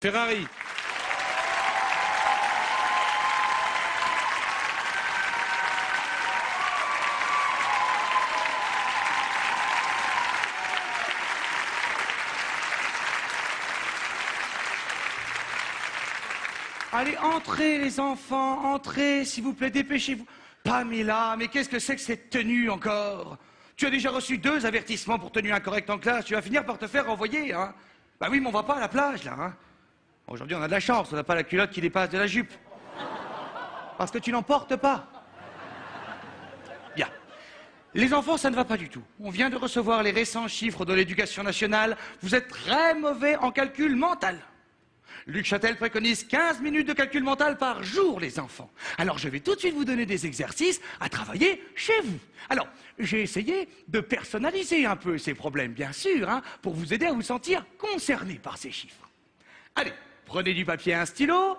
Ferrari. Allez, entrez les enfants, entrez, s'il vous plaît, dépêchez-vous. Pamela, mais qu'est-ce que c'est que cette tenue encore? Tu as déjà reçu 2 avertissements pour tenue incorrecte en classe, tu vas finir par te faire renvoyer, hein? Bah oui, mais on va pas à la plage, là, hein? Aujourd'hui, on a de la chance, on n'a pas la culotte qui dépasse de la jupe. Parce que tu n'en portes pas. Bien. Les enfants, ça ne va pas du tout. On vient de recevoir les récents chiffres de l'éducation nationale. Vous êtes très mauvais en calcul mental. Luc Châtel préconise 15 minutes de calcul mental par jour, les enfants. Alors, je vais tout de suite vous donner des exercices à travailler chez vous. Alors, j'ai essayé de personnaliser un peu ces problèmes, bien sûr, hein, pour vous aider à vous sentir concerné par ces chiffres. Allez, prenez du papier et un stylo.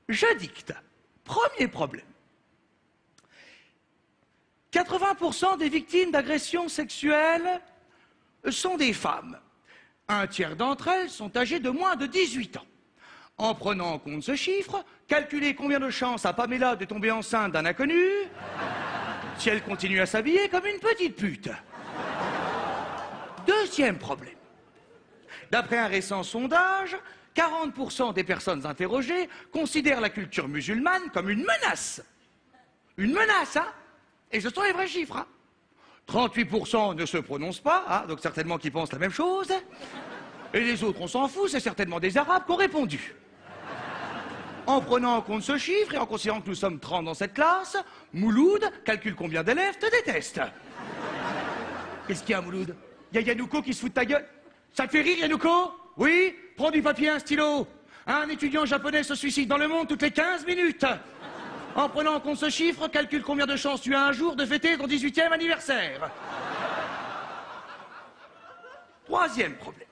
Je dicte. Premier problème. 80% des victimes d'agressions sexuelles sont des femmes. 1/3 d'entre elles sont âgées de moins de 18 ans. En prenant en compte ce chiffre, calculez combien de chances a Pamela de tomber enceinte d'un inconnu si elle continue à s'habiller comme une petite pute. Deuxième problème. D'après un récent sondage, 40% des personnes interrogées considèrent la culture musulmane comme une menace. Une menace, hein? Et ce sont les vrais chiffres, hein? 38% ne se prononcent pas, hein, donc certainement qu'ils pensent la même chose. Et les autres, on s'en fout, c'est certainement des Arabes qui ont répondu. En prenant en compte ce chiffre et en considérant que nous sommes 30 dans cette classe, Mouloud calcule combien d'élèves te détestent. Qu'est-ce qu'il y a, Mouloud? Il y a Yanouko qui se fout de ta gueule? Ça te fait rire, Yanouko? Oui? Prends du papier et un stylo. Un étudiant japonais se suicide dans le monde toutes les 15 minutes. En prenant en compte ce chiffre, calcule combien de chances tu as un jour de fêter ton 18e anniversaire. Troisième problème.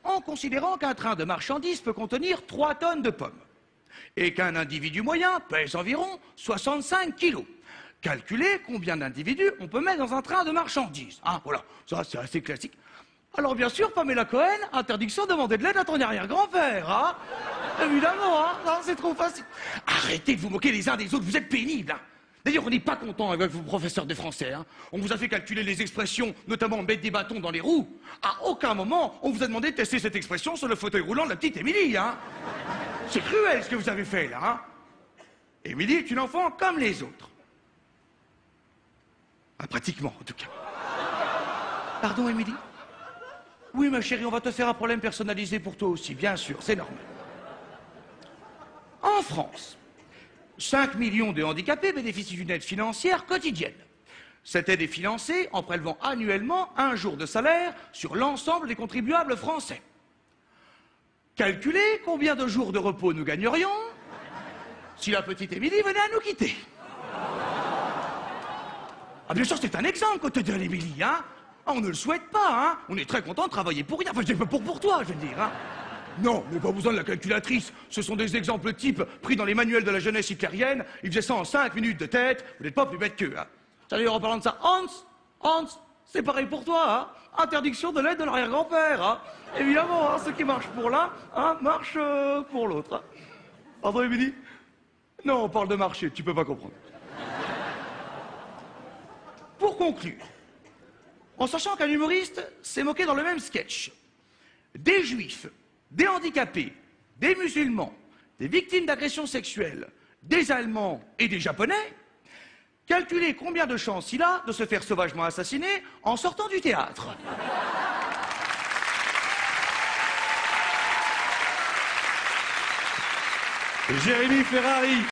En considérant qu'un train de marchandises peut contenir 3 tonnes de pommes et qu'un individu moyen pèse environ 65 kilos, calculez combien d'individus on peut mettre dans un train de marchandises. Ah, voilà, ça c'est assez classique. Alors bien sûr, Pamela Cohen, interdiction de demander de l'aide à ton arrière-grand-père, hein? Évidemment, hein? Non, c'est trop facile. Arrêtez de vous moquer les uns des autres, vous êtes pénibles, hein? D'ailleurs, on n'est pas content avec vos professeurs de français, hein? On vous a fait calculer les expressions, notamment mettre des bâtons dans les roues. À aucun moment, on vous a demandé de tester cette expression sur le fauteuil roulant de la petite Émilie, hein? C'est cruel ce que vous avez fait, là, hein? Émilie est une enfant comme les autres. Ah, pratiquement, en tout cas. Pardon, Émilie? Oui, ma chérie, on va te faire un problème personnalisé pour toi aussi, bien sûr, c'est normal. En France, 5 millions de handicapés bénéficient d'une aide financière quotidienne. Cette aide est financée en prélevant annuellement 1 jour de salaire sur l'ensemble des contribuables français. Calculez combien de jours de repos nous gagnerions si la petite Émilie venait à nous quitter. Ah, bien sûr, c'est un exemple qu'on te donne, Émilie, hein? Ah, on ne le souhaite pas, hein? On est très content de travailler pour rien. Enfin, je dis pas pour toi, je veux dire, hein? Non, mais pas besoin de la calculatrice. Ce sont des exemples types pris dans les manuels de la jeunesse hitlérienne. Ils faisaient ça en 5 minutes de tête. Vous n'êtes pas plus bête qu'eux, hein? D'ailleurs, en parlant de ça, Hans, c'est pareil pour toi, hein? Interdiction de l'aide de l'arrière-grand-père, hein? Évidemment, hein, ce qui marche pour l'un, hein, marche pour l'autre. Hein. Pardon, Émilie? Non, on parle de marché, tu peux pas comprendre. Pour conclure, en sachant qu'un humoriste s'est moqué dans le même sketch des juifs, des handicapés, des musulmans, des victimes d'agressions sexuelles, des Allemands et des Japonais, calculez combien de chances il a de se faire sauvagement assassiner en sortant du théâtre. Jérémy Ferrari.